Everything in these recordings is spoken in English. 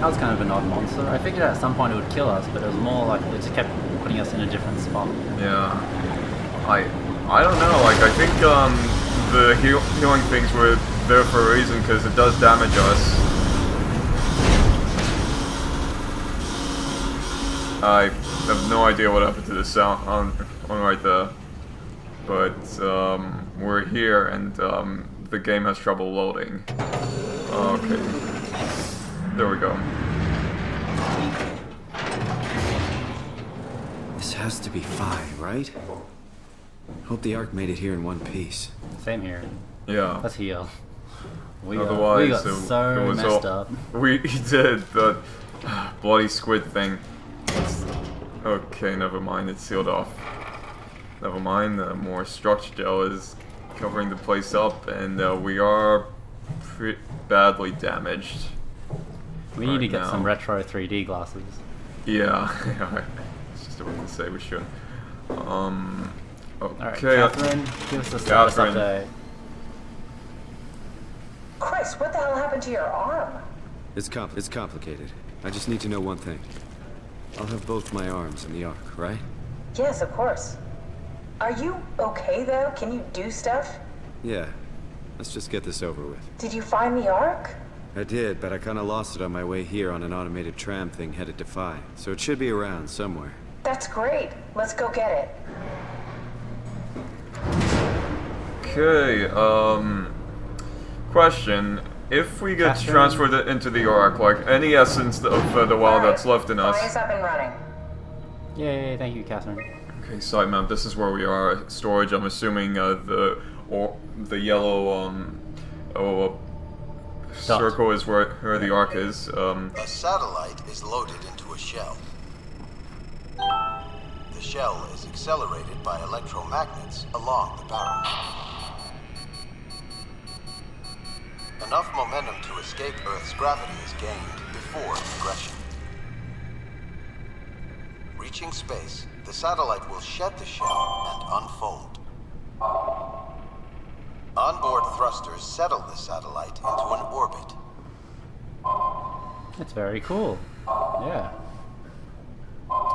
That was kind of an odd monster. I figured at some point it would kill us, but it was more like it just kept putting us in a different spot. Yeah. I don't know, like, I think, the healing things were there for a reason, because it does damage us. I have no idea what happened to the sound on right there. But, we're here, and, the game has trouble loading. Okay. There we go. This has to be Phi, right? Hope the Ark made it here in one piece. Same here. Yeah. Let's heal. We Otherwise, got so it was messed up. We did the bloody squid thing. Okay, never mind. It's sealed off. Never mind. More structure gel is covering the place up, and we are pretty badly damaged. We need to get now. some retro 3D glasses. Yeah, yeah. It's just what to say we should. Alright, Okay. Catherine, give us a status Catherine. update. Chris, what the hell happened to your arm? It's complicated. I just need to know one thing. I'll have both my arms in the Ark, right? Yes, of course. Are you okay though? Can you do stuff? Yeah. Let's just get this over with. Did you find the Ark? I did, but I kinda lost it on my way here on an automated tram thing headed to Phi. So it should be around somewhere. That's great. Let's go get it. Okay, question. If we get Catherine? transferred into the Ark, like, any essence of the wild that's left in us... Fire's up and running. Yay, thank you, Catherine. Okay, site map, this is where we are. Storage, I'm assuming, the yellow, circle is where the Ark is. A satellite is loaded into a shell. The shell is accelerated by electromagnets along the barrel. Enough momentum to escape Earth's gravity is gained before progression. Reaching space, the satellite will shed the shell and unfold. Onboard thrusters settle the satellite into an orbit. It's very cool. Yeah.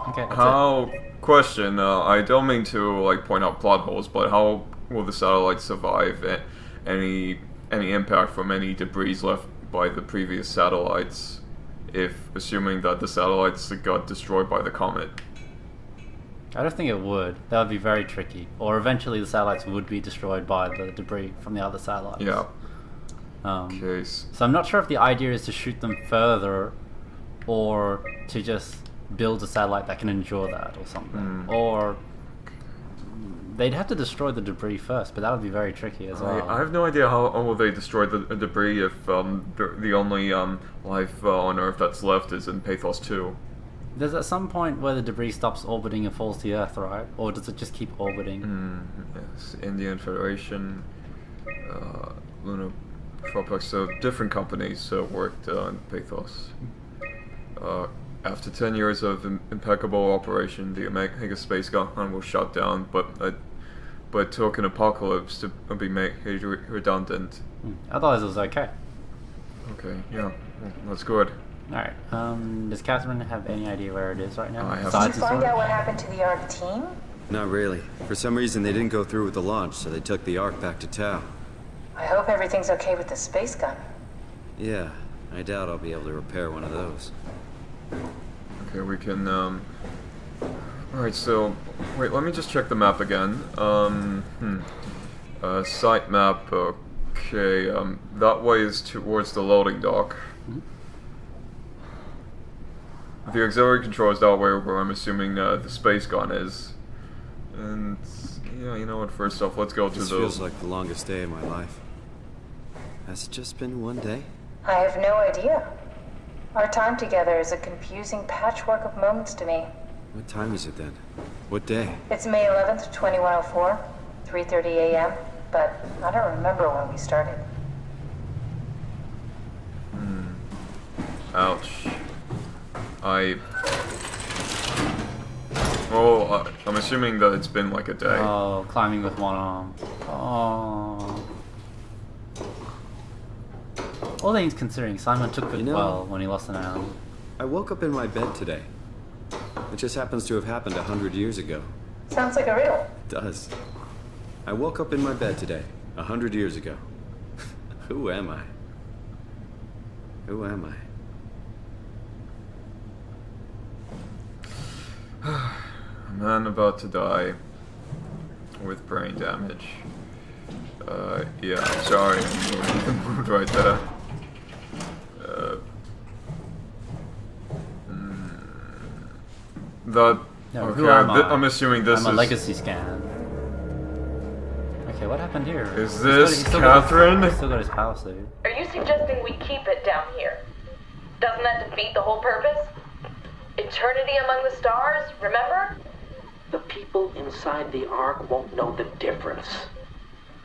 Okay, that's Question, I don't mean to, like, point out plot holes, but how will the satellite survive any impact from any debris left by the previous satellites, assuming that the satellites got destroyed by the comet? I don't think it would. That would be very tricky. Or eventually the satellites would be destroyed by the debris from the other satellites. Yeah. So I'm not sure if the idea is to shoot them further or to just build a satellite that can endure that or something. Or they'd have to destroy the debris first, but that would be very tricky as well. I have no idea how will they destroy the debris if the only life on Earth that's left is in Pathos 2. There's at some point where the debris stops orbiting and falls to the Earth, right? Or does it just keep orbiting? Yes, Indian Federation, Lunar Tropics, so different companies worked on Pathos. After 10 years of impeccable operation, the Omega Space Gun was shut down, but took an apocalypse to be made redundant. Otherwise it was okay. Okay, yeah, well, that's good. Alright, does Catherine have any idea where it is right now? I have- Did you find out what happened to the Ark team? Not really. For some reason, they didn't go through with the launch, so they took the Ark back to Tau. I hope everything's okay with the space gun. Yeah, I doubt I'll be able to repair one of those. Okay, we can, alright, so, wait, let me just check the map again. Site map, okay, that way is towards the loading dock. The auxiliary control is that way where I'm assuming the space gun is. And, yeah, you know what, first off, let's go to This the... feels like the longest day of my life. Has it just been one day? I have no idea. Our time together is a confusing patchwork of moments to me. What time is it then? What day? It's May 11th, 2104, 3:30 a.m., but I don't remember when we started. Ouch. Well, I'm assuming that it's been like a day. Oh, climbing with one arm. Oh. all things considering, Simon took it You know- well when he lost an arm. I woke up in my bed today. It just happens to have happened 100 years ago. Sounds like a riddle. It does. I woke up in my bed today, 100 years ago. Who am I? Who am I? A man about to die with brain damage. Yeah, I'm sorry, I'm moving the mood right there. That. No, Okay, who am I? I'm assuming this I'm is. a legacy scan. Okay, what happened here? Is He's this he's still got Catherine? he's still got his power suit. Are you suggesting we keep it down here? Doesn't that defeat the whole purpose? Eternity among the stars, remember? The people inside the Ark won't know the difference.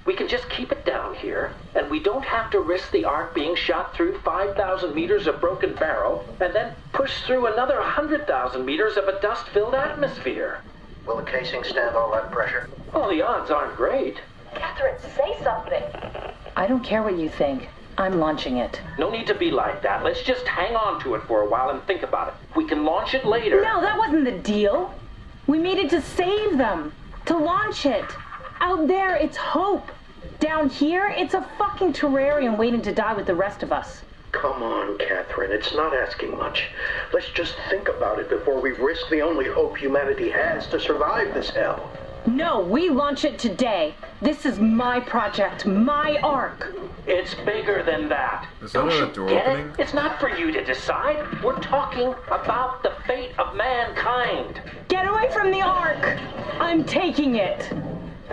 We can just keep it down here, and we don't have to risk the Ark being shot through 5,000 meters of broken barrel, and then push through another 100,000 meters of a dust-filled atmosphere. Will the casing stand all that pressure? Well, the odds aren't great. Catherine, say something. I don't care what you think. I'm launching it. No need to be like that. Let's just hang on to it for a while and think about it. We can launch it later. No, that wasn't the deal. We made it to save them. To launch it. Out there, it's hope. Down here, it's a fucking terrarium waiting to die with the rest of us. Come on, Catherine, it's not asking much. Let's just think about it before we risk the only hope humanity has to survive this hell. No, we launch it today. This is my project, my Ark. It's bigger than that. Is that Don't a you door get opening? it? It's not for you to decide. We're talking about the fate of mankind. Get away from the Ark. I'm taking it.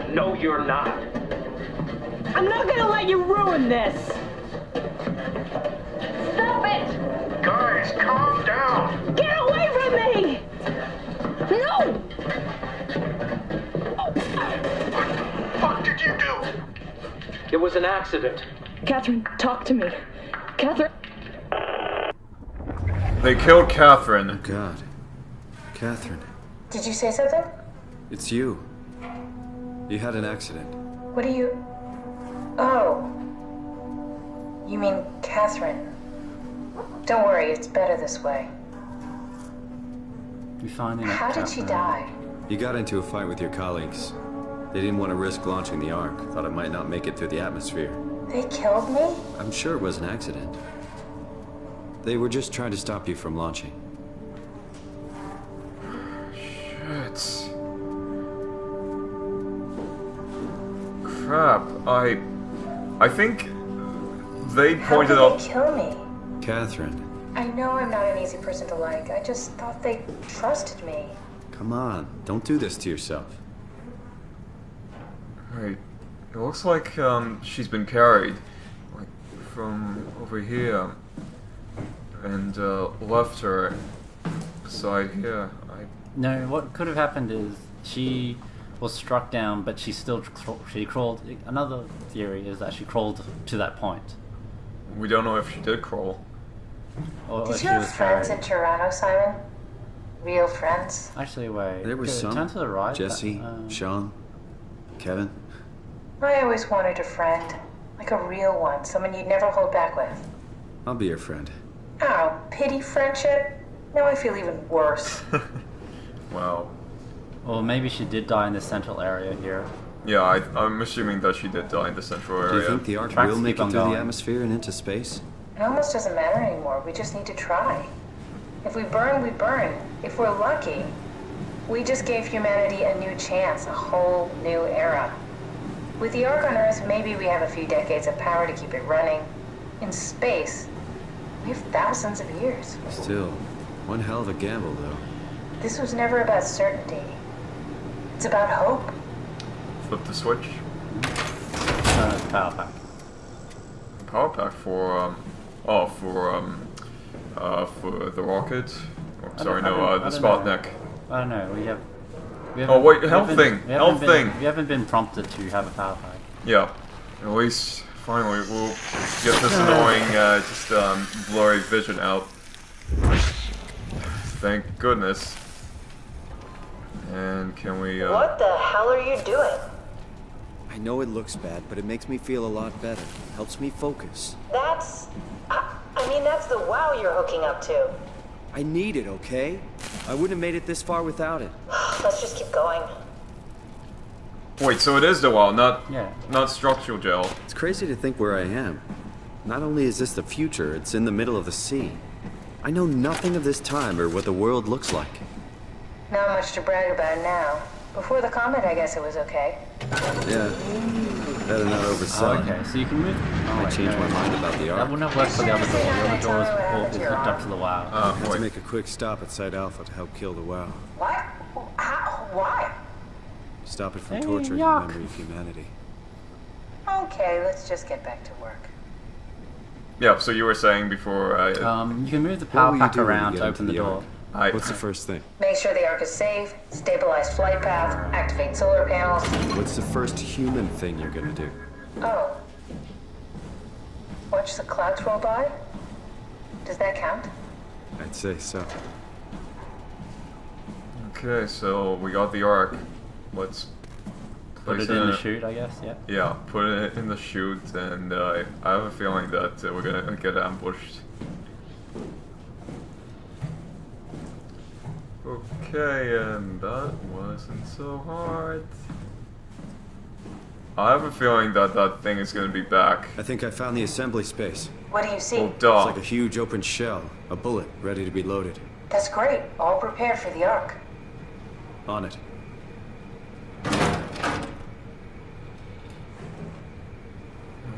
No, you're not. I'm not gonna let you ruin this. Stop it! Guys, calm down! Get away from me! No! What did you do? It was an accident. Catherine, talk to me. Catherine. They killed Catherine. God. Catherine, Did you say something? it's you. You had an accident. What do you... Oh. You mean Catherine. Don't worry, it's better this way. We finally How did she die? You got into a fight with your colleagues. They didn't want to risk launching the Ark. Thought it might not make it through the atmosphere. They killed me? I'm sure it was an accident. They were just trying to stop you from launching. Shit. Crap. I think they How pointed could out. they kill me? Catherine, I know I'm not an easy person to like. I just thought they trusted me. come on. Don't do this to yourself. Wait. It looks like she's been carried, like from over here, and left her beside here. No, what could have happened is she was struck down, but she still she crawled. Another theory is that she crawled to that point, We don't know if she did crawl. or Did if you she have was friends in carried. Toronto, Simon? Real friends? Actually, wait. There was Go- some. Turn to the right. Jesse, Sean, Kevin. I always wanted a friend. Like a real one. Someone you'd never hold back with. I'll be your friend. Oh, pity friendship? Now I feel even worse. Wow. Or maybe she did die in the central area here. Yeah, I'm assuming that she did die in the central Do area. you think the Ark Tracks will make keep it on through the going. atmosphere and into space? It almost doesn't matter anymore. We just need to try. If we burn, we burn. If we're lucky, we just gave humanity a new chance, a whole new era. With the Ark on Earth, maybe we have a few decades of power to keep it running. In space, we have thousands of years. Still, one hell of a gamble, though. This was never about certainty. It's about hope. Flip the switch. Power pack. Power pack for for the rocket. Oh, sorry, I no, don't the know. Sputnik. I don't know. We have. Oh, wait, we health haven't- thing, we health haven't been- thing. We haven't been prompted to have a power pack. Yeah. At least finally we'll get this annoying blurry vision out. Thank goodness. And can we What the hell are you doing? I know it looks bad, but it makes me feel a lot better. Helps me focus. That's... I mean, that's the WoW you're hooking up to. I need it, okay? I wouldn't have made it this far without it. Let's just keep going. Wait, so it is the WoW, not structural gel. It's crazy to think where I am. Not only is this the future, it's in the middle of the sea. I know nothing of this time or what the world looks like. Not much to brag about now. Before the comet, I guess it was okay. Yeah. Better not oversell. Okay, so you can move. I changed my mind about the That arc. wouldn't have worked for the other door. The other door is hooked up to the WoW. I had to make a quick stop at Site Alpha to help kill the WoW. What? How? Why? Stop it from Hey, torturing the yuck. memory of humanity. Okay, let's just get back to work. Yeah, so you were saying before I... You can move the What power will you pack do when you around get to into open the door. arc? What's the first thing? Make sure the Ark is safe, stabilize flight path, activate solar panels. What's the first human thing you're gonna do? Oh. Watch the clouds roll by? Does that count? I'd say so. Okay, so we got the arc. Let's Put place it in the it- chute, I guess, yeah. Yeah, put it in the chute, and I have a feeling that we're gonna get ambushed. Okay, and that wasn't so hard. I have a feeling that that thing is gonna be back. I think I found the assembly space. What do you see? Well, It's duh. like a huge open shell, a bullet ready to be loaded. That's great. All prepared for the Ark. On it.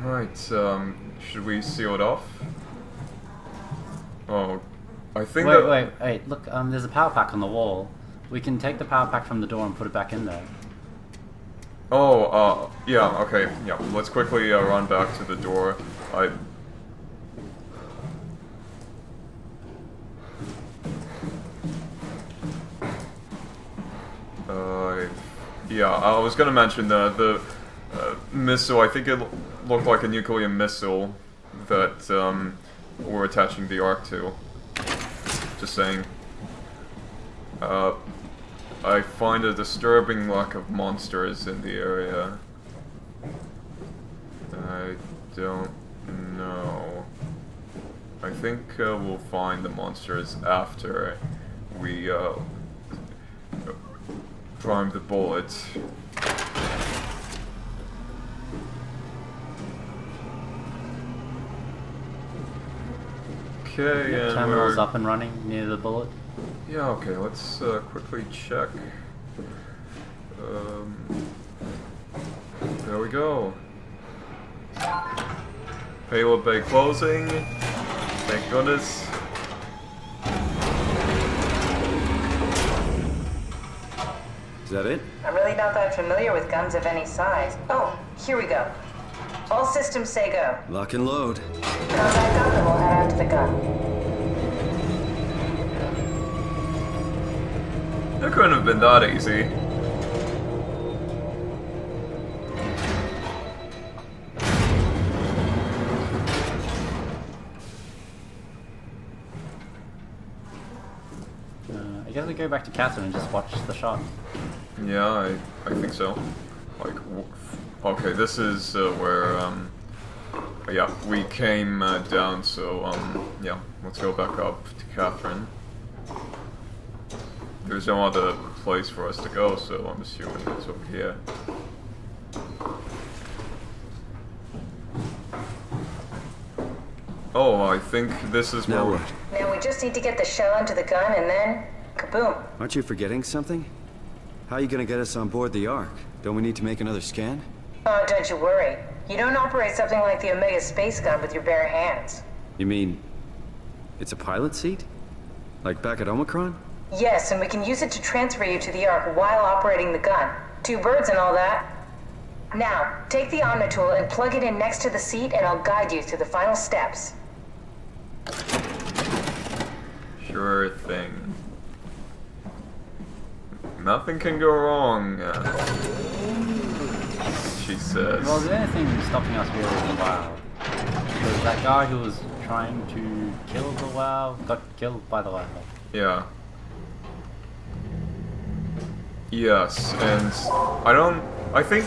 Alright, should we seal it off? Oh, I think that... Wait, look, there's a power pack on the wall. We can take the power pack from the door and put it back in there. Oh, yeah, okay, yeah. Let's quickly run back to the door. Yeah, I was gonna mention the missile. I think it looked like a nuclear missile that we're attaching the Ark to. Just saying. I find a disturbing lack of monsters in the area. I don't know. I think we'll find the monsters after we prime the bullet. Okay, and Terminal's we're... up and running near the bullet. Yeah, okay, let's quickly check. There we go. Payload bay closing. Thank goodness. Is that it? I'm really not that familiar with guns of any size. Oh, here we go. All systems say go. Lock and load. Come back up and we'll head out to the gun. It couldn't have been that easy. I guess we go back to Catherine and just watch the shot. Yeah, I think so. Like, okay, this is where, yeah, we came down, so, yeah, let's go back up to Catherine. There's no other place for us to go, so I'm assuming it's over here. Oh, I think this is Now where... what? Now we just need to get the shell into the gun and then kaboom. Aren't you forgetting something? How are you gonna get us on board the Ark? Don't we need to make another scan? Oh, don't you worry. You don't operate something like the Omega space gun with your bare hands. You mean it's a pilot seat? Like back at Omicron? Yes, and we can use it to transfer you to the Ark while operating the gun. 2 birds and all that. Now, take the Omnitool and plug it in next to the seat and I'll guide you through the final steps. Sure thing. Nothing can go wrong, she says. Well, the only thing stopping us really is the WoW. Because that guy who was trying to kill the WoW got killed by the WoW. Yeah. Yes, and I I think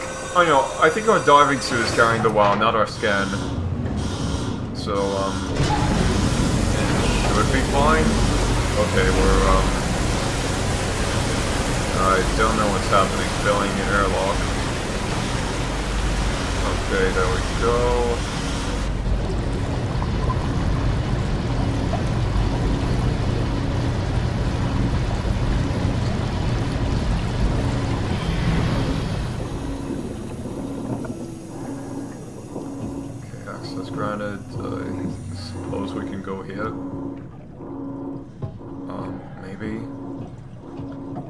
our diving suit is carrying the WoW, not our scan. So, should be fine. Okay, we're, I don't know what's happening. Filling an airlock. Okay, there we go. Access granted. I suppose we can go here. Maybe.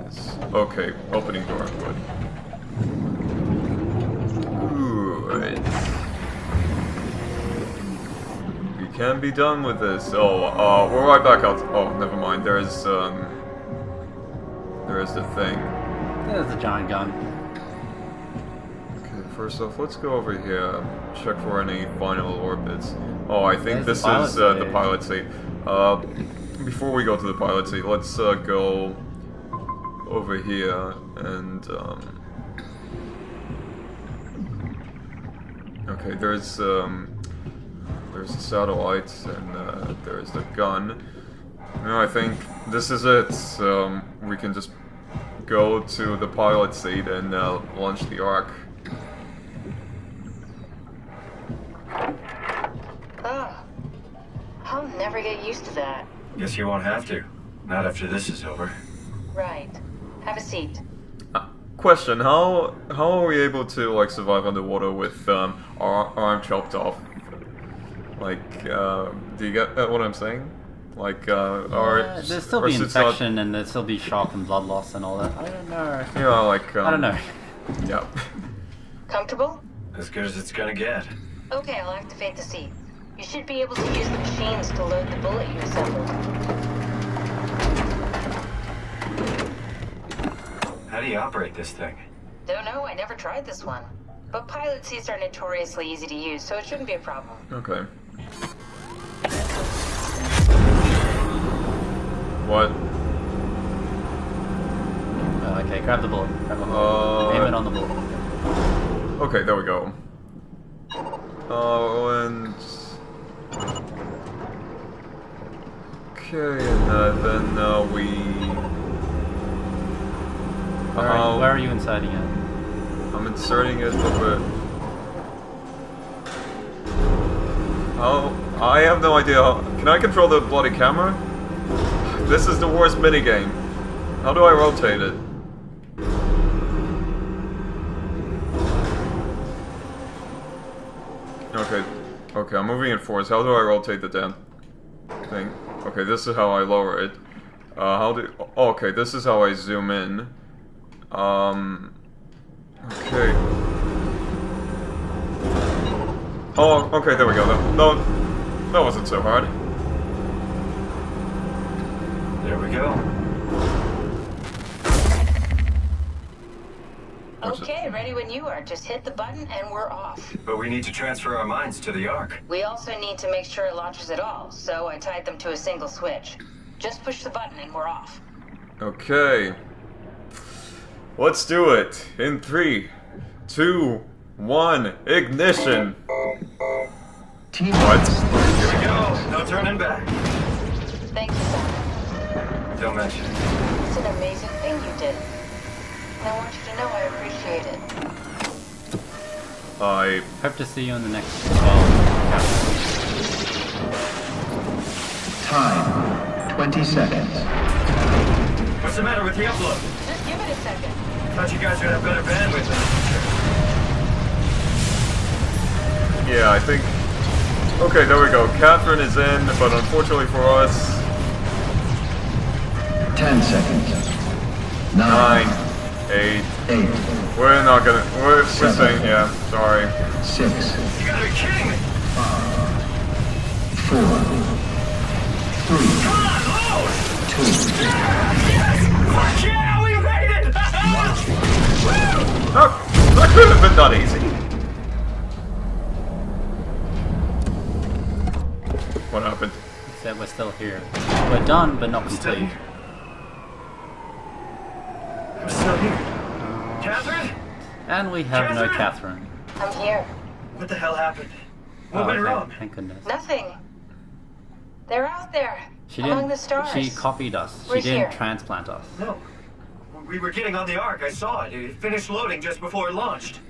Yes. Okay, opening door. Good. Right. We can be done with this. Oh, we're right back out. Oh, never mind. There is the thing. There's the giant gun. Okay, first off, let's go over here. Check for any final orbits. Oh, I think There's this is the pilot seat. Before we go to the pilot seat, let's go over here and okay, there's a satellite and there's the gun. No, I think this is it. We can just go to the pilot seat and launch the Ark. Oh, I'll never get used to that. Guess you won't have to. Not after this is over. Right. Have a seat. Question: How are we able to like survive underwater with our arm chopped off? Like, do you get what I'm saying? Like, there'll still be infection and there'll still be shock and blood loss and all that. I don't know. Yeah, like I don't know. Yeah. Comfortable? As good as it's gonna get. Okay, I'll activate the seat. You should be able to use the machines to load the bullet you assembled. How do you operate this thing? Don't know, I never tried this one. But pilot seats are notoriously easy to use, so it shouldn't be a problem. Okay. What? Okay, grab the bullet. Grab the bullet. Aim it on the bullet. Okay, there we go. And okay, and then we. Where are you inserting it? I'm inserting it over. Oh, I have no idea. Can I control the bloody camera? This is the worst minigame. How do I rotate it? Okay, I'm moving in force. How do I rotate the damn thing? Okay, this is how I lower it. Okay, this is how I zoom in. Okay. Oh, okay, there we go. That wasn't so hard. There we go. Okay, ready when you are. Just hit the button and we're off. But we need to transfer our minds to the Ark. We also need to make sure it launches at all, so I tied them to a single switch. Just push the button and we're off. Okay. Let's do it. In 3, 2, 1, ignition. What? Here we go. No turning back. Thank you, Simon. Don't mention it. It's an amazing thing you did. And I want you to know I appreciate it. I hope to see you in the next 12. Time, 20 seconds. What's the matter with the upload? Just give it a second. Thought you guys would have better bandwidth in the future. Yeah, I think... Okay, there we go. Catherine is in, but unfortunately for us... 10 seconds. 9. 8. We're not gonna... We're staying here. Sorry. 6. You gotta be kidding me! 5. 4. 3. Come on, load! 2. Yes! Fuck yeah, we made it! That could have been done easy. What happened? Except we're still here. We're done, but not complete. I'm still here. Catherine? And we have no Catherine. I'm here. What the hell happened? What Oh, went okay. wrong? Thank goodness. Nothing. They're out there. She among didn't. the stars. She copied us. We're She didn't here. transplant us. No. We were getting on the Ark. I saw it. It finished loading just before it launched.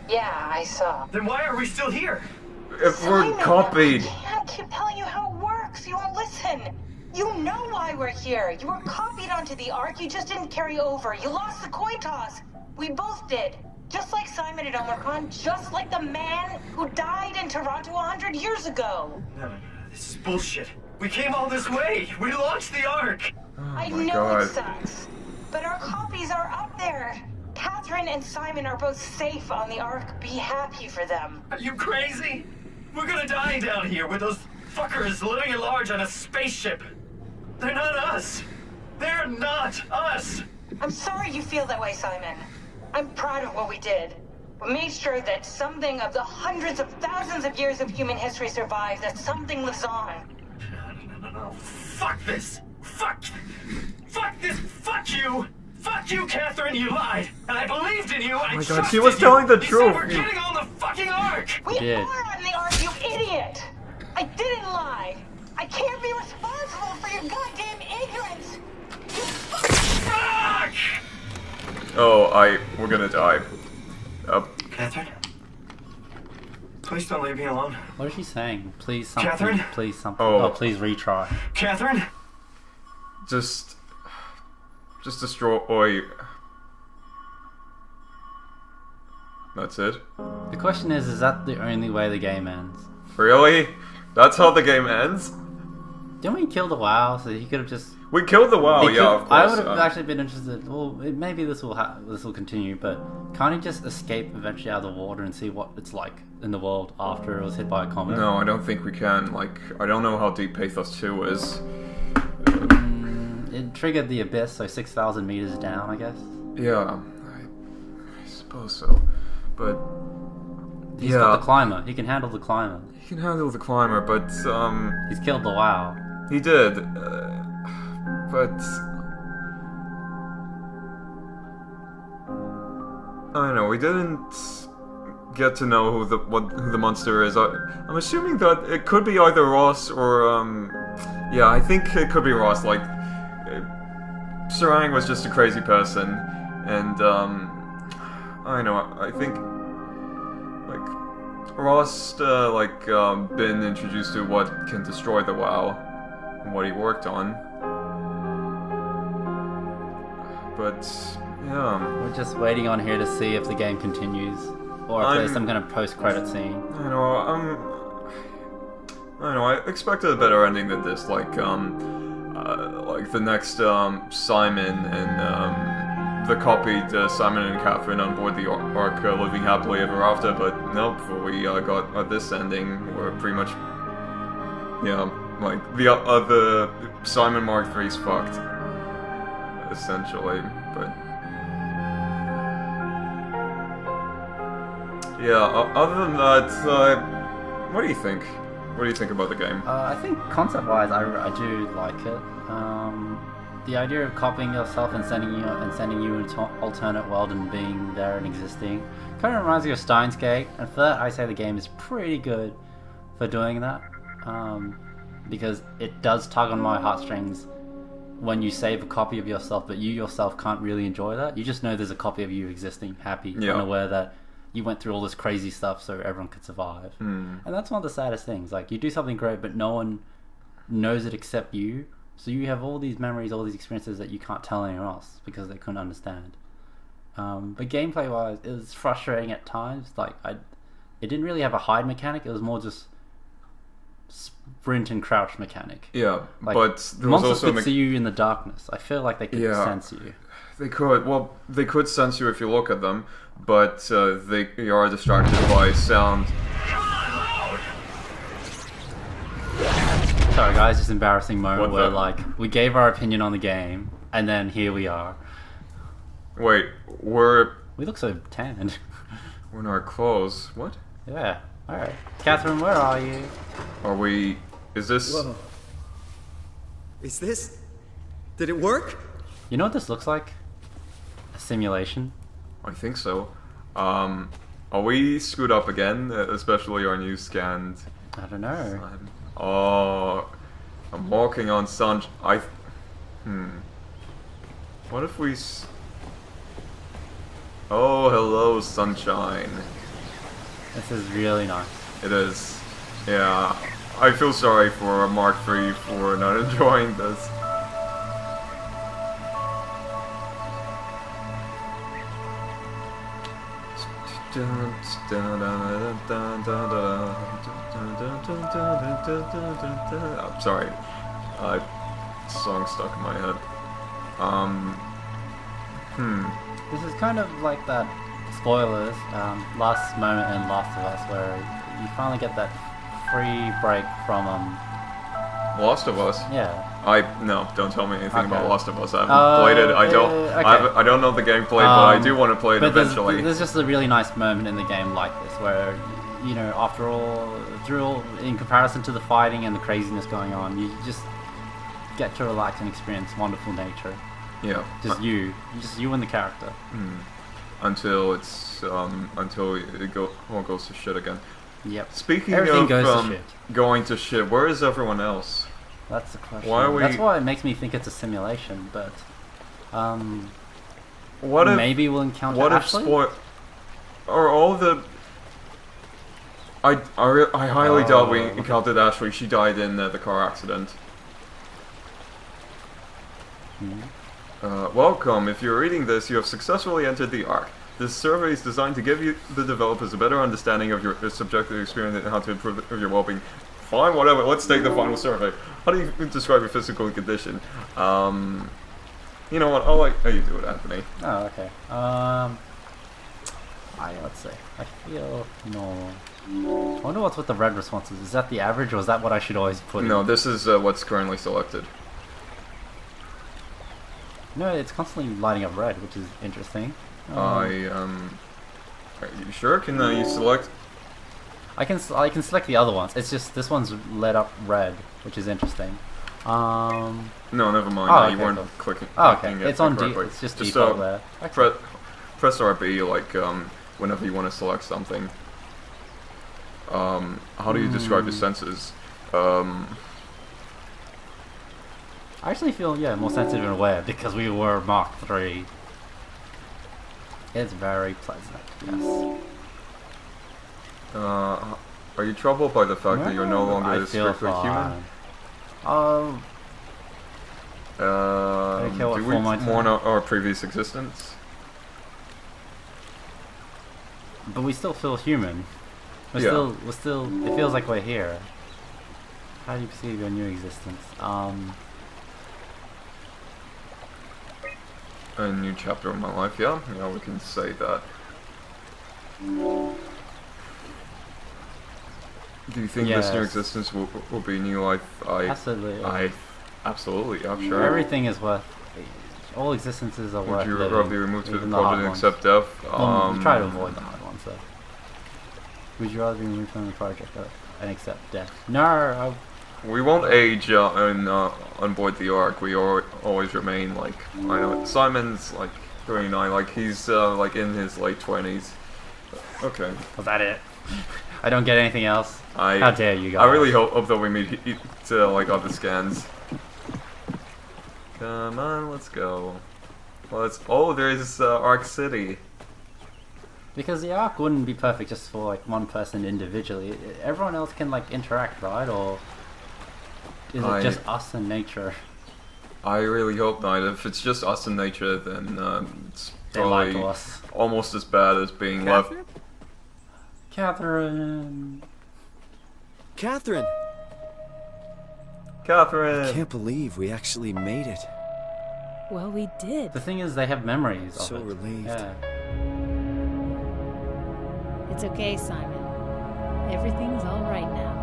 Yeah, I saw. Then why are we still here? If we're copied. I keep telling you how it works. You won't listen. You know why we're here. You were copied onto the Ark. You just didn't carry over. You lost the coin toss. We both did. Just like Simon at Omicron. Just like the man who died in Toronto 100 years ago. No. This is bullshit. We came all this way. We launched the Ark. I know it sucks. But our copies are up there. Catherine and Simon are both safe on the Ark. Be happy for them. Are you crazy? We're gonna die down here with those fuckers living at large on a spaceship. They're not us. They're not us. I'm sorry you feel that way, Simon. I'm proud of what we did. We made sure that something of the hundreds of thousands of years of human history survives, that something lives on. No. Fuck this. Fuck this. Fuck you. Fuck you, Catherine. You lied. And I believed in you. Oh my god, she was telling the truth. We're getting on the fucking Ark. We are on the Ark, you idiot. I didn't lie. I can't be responsible for your goddamn ignorance. Fuck! Oh, we're gonna die. Catherine? Please don't leave me alone. What is she saying? Please something. Catherine? Please something. Oh. Oh, please retry. Catherine? Just destroy. That's it. The question is that the only way the game ends? Really? That's how the game ends? Didn't we kill the WoW? So he could have just. We killed the WoW, yeah, of course. I would have actually been interested. Well, maybe this will continue, but can't he just escape eventually out of the water and see what it's like in the world after it was hit by a comet? No, I don't think we can. Like, I don't know how deep Pathos 2 is. It triggered the abyss, so 6,000 meters down, I guess. Yeah, I suppose so. But He's got the climber. He can handle the climber. He can handle the climber, but he's killed the WoW. He did, but I don't know. We didn't get to know who the monster is. I'm assuming that it could be either Ross or yeah, I think it could be Ross. Like Sarang was just a crazy person, and I don't know. I think like Ross been introduced to what can destroy the WoW and what he worked on, but yeah, we're just waiting on here to see if the game continues or if there's some kind of post-credit scene. I don't know. I expected a better ending than this. Like the next Simon and the copied Simon and Catherine on board the Ark living happily ever after, but nope, we got this ending. We're pretty much, yeah, like the other Simon Mark III's fucked, essentially. But yeah, other than that, what do you think? What do you think about the game? I think concept-wise, I do like it. The idea of copying yourself and sending you into an alternate world and being there and existing kind of reminds me of Steins Gate, and for that I say the game is pretty good for doing that, because it does tug on my heartstrings when you save a copy of yourself, but you yourself can't really enjoy that. You just know there's a copy of you existing, happy, unaware that you went through all this crazy stuff so everyone could survive. And that's one of the saddest things. Like, you do something great, but no one knows it except you. So you have all these memories, all these experiences that you can't tell anyone else because they couldn't understand. But gameplay-wise, it was frustrating at times. Like, it didn't really have a hide mechanic. It was more just sprint and crouch mechanic. Yeah, like, but there was monsters also could see you in the darkness. I feel like they could sense you. They could. Well, they could sense you if you look at them, but they are distracted by sound. Sorry guys, just embarrassing moment where like we gave our opinion on the game and then here we are. Wait, we look so tanned. We're in our clothes. What? Yeah. Alright. Catherine, where are you? Are we... Is this... Whoa. Is this... Did it work? You know what this looks like? A simulation? I think so. Are we screwed up again? Especially our new scanned. I don't know. Oh, I'm walking on sun. What if we? Oh, hello, sunshine. This is really nice. It is. Yeah, I feel sorry for Mark III for not enjoying this. I'm sorry. Song stuck in my head. This is kind of like that, spoilers, last moment in Last of Us where you finally get that free break from Last of Us? Yeah. No, don't tell me anything Okay. about Last of Us. I haven't played it. I don't know the gameplay, but I do want to play it eventually. There's just a really nice moment in the game like this where, you know, after all, in comparison to the fighting and the craziness going on, you just get to relax and experience wonderful nature. Yeah. Just you and the character. Until it's until it all goes to shit again. Yep. Speaking Everything of goes to shit. Going to shit, where is everyone else? That's the question. Why are we... That's why it makes me think it's a simulation, but what if maybe we'll encounter what Ashley? if are all the I highly doubt we encountered Ashley. She died in the car accident. Welcome. If you're reading this, you have successfully entered the Ark. This survey is designed to give you, the developers, a better understanding of your subjective experience and how to improve your well-being. Fine, whatever. Let's take the final survey. How do you describe your physical condition? You know what? I'll let you do it, Anthony. Oh, okay. Let's see. I feel normal. I wonder what's with the red responses. Is that the average, or is that what I should always put in? No, this is what's currently selected. No, it's constantly lighting up red, which is interesting. Are you sure? Can you select? I can select the other ones. It's just this one's lit up red, which is interesting. No, never mind. Oh, You okay, weren't cool. clicking. Oh, okay. clicking it It's on correctly. it's just default there. Okay. Press RB like whenever you want to select something. How do you describe your senses? I actually feel more sensitive and aware because we were Mark III. It's very pleasant. Yes. Are you troubled by the fact that you're no longer strictly human? Do we mourn our previous existence? But we still feel human. We're still. It feels like we're here. How do you perceive your new existence? A new chapter of my life. Yeah, we can say that. Do you think this new existence will be new life? Absolutely. Absolutely, I'm sure. Everything is worth. All existences are worth. Would you living, rather be removed to the hard project ones. except death? We try to avoid the hard ones, though. Would you rather be removed from the project and accept death? No. We won't age on board the Ark. We always remain like I know Simon's like 39, like he's like in his late 20s. Okay. Was that it? I don't get anything else. How dare you guys? I really hope that we meet like other scans. Come on, let's go. There's Ark City. Because the Ark wouldn't be perfect just for like one person individually. Everyone else can like interact, right? Or is it just us and nature? I really hope not. If it's just us and nature, then it's probably almost as bad as being left. Catherine. Catherine! Catherine! I can't believe we actually made it. Well, we did. The thing is, they have memories of it. So relieved. Yeah. It's okay, Simon. Everything's all right now.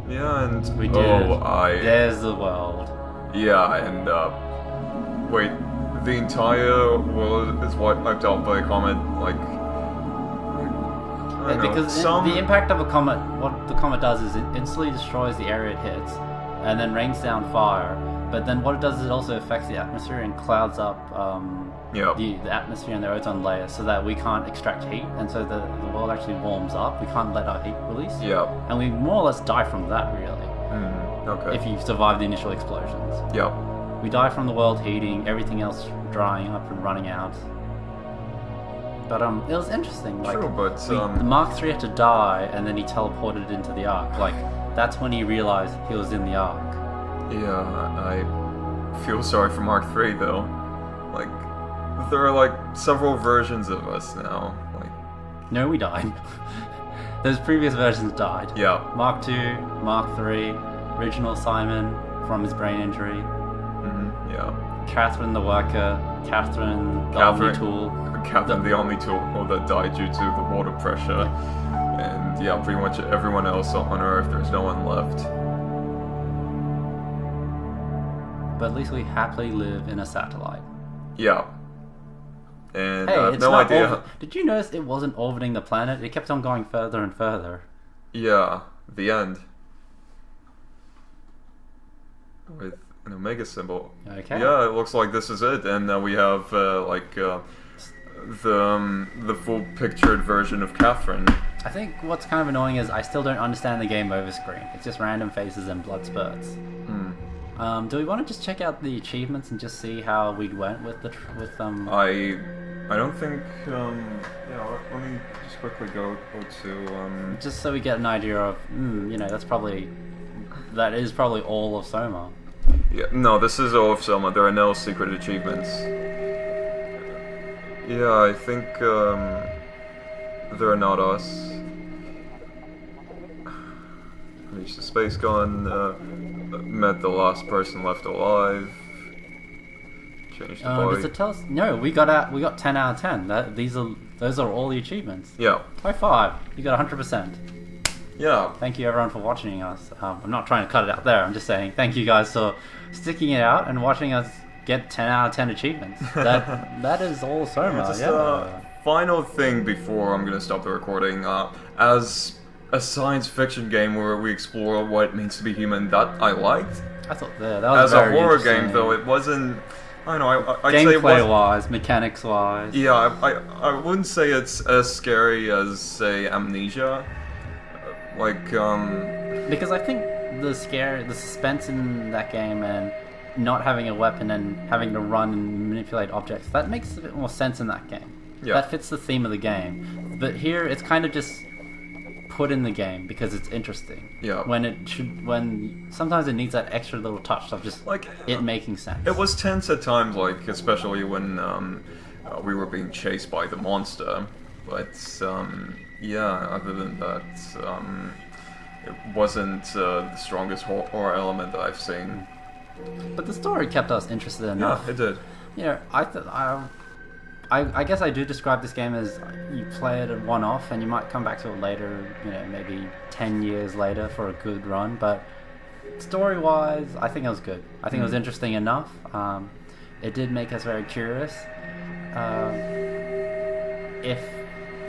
Yeah, and we did. There's the world. Yeah, and wait, the entire world is wiped out by a comet. Like, Because the impact of a comet, what the comet does is it instantly destroys the area it hits, and then rains down fire. But then what it does is it also affects the atmosphere and clouds up the atmosphere and the ozone layer, so that we can't extract heat, and so the world actually warms up. We can't let our heat release. Yeah. And we more or less die from that, really. Okay. If you survive the initial explosions. Yeah. We die from the world heating, everything else drying up and running out. But it was interesting. Like, True, but the Mark III had to die, and then he teleported into the Ark. Like, that's when he realized he was in the Ark. Yeah, I feel sorry for Mark III though. Like, there are like several versions of us now. Like, no, we died. Those previous versions died. Yeah. Mark II, Mark III, original Simon from his brain injury. Yeah. Catherine the worker, Catherine the Omni tool. Catherine the Omni tool that died due to the water pressure. And yeah, pretty much everyone else on Earth, there's no one left. But at least we happily live in a satellite. Yeah. And hey, I have no idea. Did you notice it wasn't orbiting the planet? It kept on going further and further. Yeah, the end. With an omega symbol. Okay. Yeah, it looks like this is it, and we have the full pictured version of Catherine. I think what's kind of annoying is I still don't understand the game over screen. It's just random faces and blood spurts. Do we want to just check out the achievements and just see how we went with I don't think. Yeah, let me just quickly go to. Just so we get an idea of, that is probably all of Soma. Yeah, no, this is all of Soma. There are no secret achievements. Yeah, I think they're not us. Reached the space gun. Met the last person left alive. Changed the body. Does it tell us? No, we got 10 out of 10. Those are all the achievements. Yeah. High five. You got 100%. Yeah. Thank you everyone for watching us. I'm not trying to cut it out there. I'm just saying thank you guys for sticking it out and watching us get 10 out of 10 achievements. That is all Soma. Just a final thing before I'm gonna stop the recording. As a science fiction game where we explore what it means to be human, that I liked. I thought that was as a horror game, though, it wasn't. I don't know. I'd say gameplay wise, mechanics wise. Yeah, I wouldn't say it's as scary as, say, Amnesia. Because I think the suspense in that game and not having a weapon and having to run and manipulate objects, that makes a bit more sense in that game. Yeah. That fits the theme of the game. But here, it's kind of just put in the game because it's interesting. Yeah. When sometimes it needs that extra little touch of just it making sense. It was tense at times, especially when we were being chased by the monster. But yeah, other than that, it wasn't the strongest horror element that I've seen. But the story kept us interested enough. Yeah, it did. You know, I guess I do describe this game as you play it at one-off and you might come back to it later, maybe 10 years later for a good run, but story-wise, I think it was good. I think it was interesting enough. It did make us very curious. If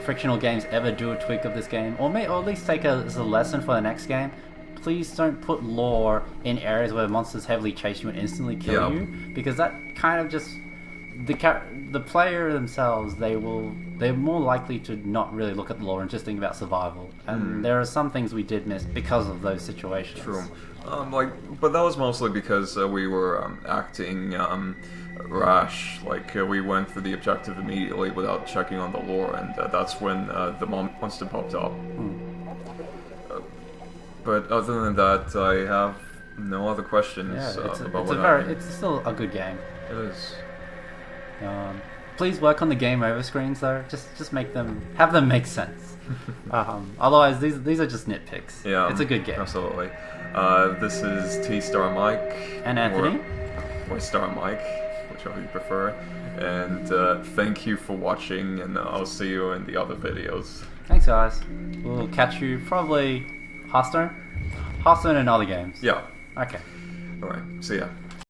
frictional games ever do a tweak of this game, or at least take as a lesson for the next game, please don't put lore in areas where monsters heavily chase you and instantly kill you, because that kind of just the player themselves, they're more likely to not really look at the lore and just think about survival. And there are some things we did miss because of those situations. True. But that was mostly because we were acting rash. We went for the objective immediately without checking on the lore, and that's when the monster popped up. But other than that, I have no other questions. Yeah, it's still a good game. It is. Please work on the game over screens though. Just have them make sense. Otherwise, these are just nitpicks. Yeah, it's a good game. Absolutely. This is T Star Mike and Anthony, or Star Mike, whichever you prefer. And thank you for watching, and I'll see you in the other videos. Thanks, guys. We'll catch you probably Hearthstone and other games. Yeah. Okay. All right. See ya.